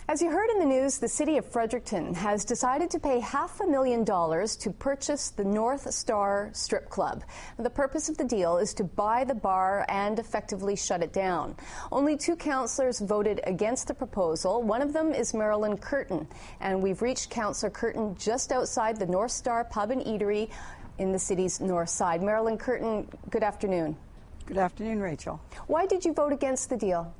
As you heard in the news, the city of Fredericton has decided to pay $500,000 to purchase the Northside strip club. The purpose of the deal is to buy the bar and effectively shut it down. Only 2 councillors voted against the proposal. One of them is Marilyn Curtin, and we've reached Councillor Curtin just outside the Northside pub and eatery in the city's north side. Marilyn Curtin, good afternoon. Good afternoon, Rachel. Why did you vote against the deal?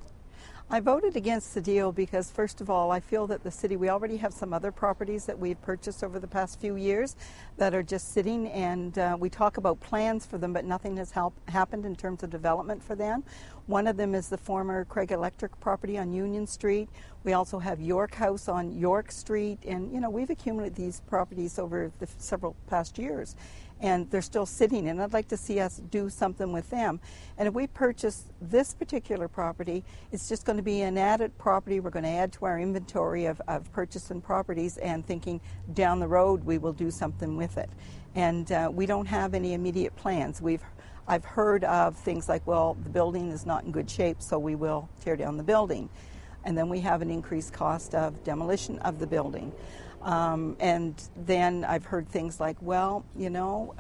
I voted against the deal because, first of all, I feel that the city, we already have some other properties that we've purchased over the past few years that are just sitting, and we talk about plans for them, but nothing has happened in terms of development for them. One of them is the former Craig Electric property on Union Street. We also have York House on York Street, and we've accumulated these properties over the several past years, and they're still sitting, and I'd like to see us do something with them. And if we purchase this particular property, it's just going to be an added property we're going to add to our inventory of purchasing properties, and thinking down the road we will do something with it. And we don't have any immediate plans. I've heard of things like, well, the building is not in good shape, so we will tear down the building. And then we have an increased cost of demolition of the building. And then I've heard things like, well,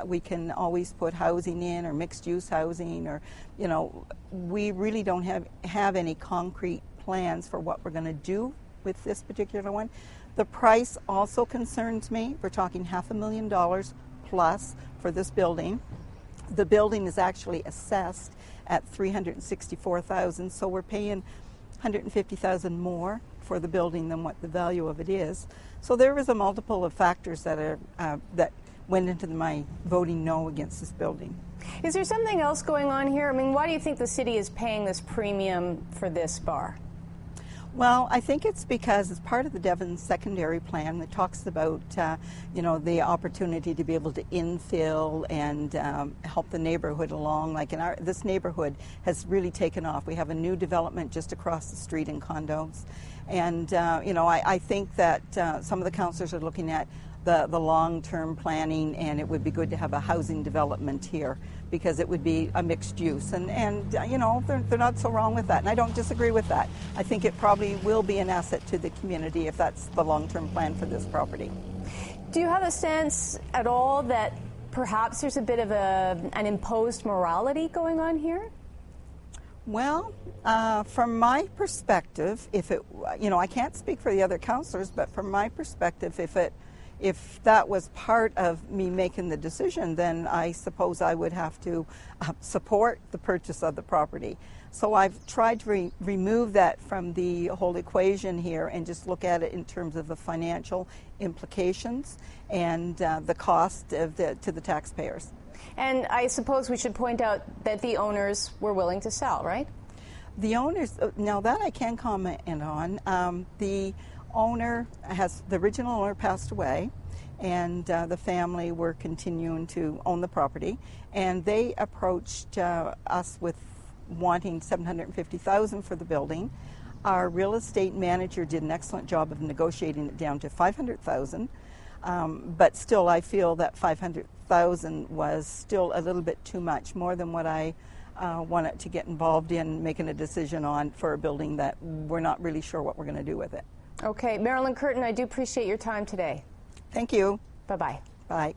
we can always put housing in, or mixed-use housing, or, we really don't have any concrete plans for what we're going to do with this particular one. The price also concerns me. We're talking $500,000 plus for this building. The building is actually assessed at $364,000, so we're paying $150,000 more for the building than what the value of it is. So there was a multiple of factors that went into my voting no against this building. Is there something else going on here? I mean, why do you think the city is paying this premium for this bar? Well, I think it's because it's part of the Devon secondary plan that talks about, the opportunity to be able to infill and help the neighborhood along. Like this neighborhood has really taken off. We have a new development just across the street in condos. And, I think that some of the councillors are looking at the long-term planning, and it would be good to have a housing development here because it would be a mixed use. And they're not so wrong with that, and I don't disagree with that. I think it probably will be an asset to the community if that's the long-term plan for this property. Do you have a sense at all that perhaps there's a bit of an imposed morality going on here? Well, from my perspective, I can't speak for the other councillors, but from my perspective, if that was part of me making the decision, then I suppose I would have to support the purchase of the property. So I've tried to remove that from the whole equation here and just look at it in terms of the financial implications and the cost to the taxpayers. And I suppose we should point out that the owners were willing to sell, right? The owners, now that I can comment on, the original owner passed away, and the family were continuing to own the property, and they approached us with wanting $750,000 for the building. Our real estate manager did an excellent job of negotiating it down to $500,000, but still I feel that $500,000 was still a little bit too much, more than what I wanted to get involved in making a decision on for a building that we're not really sure what we're going to do with it. Okay, Marilyn Curtin, I do appreciate your time today. Thank you. Bye-bye. Bye.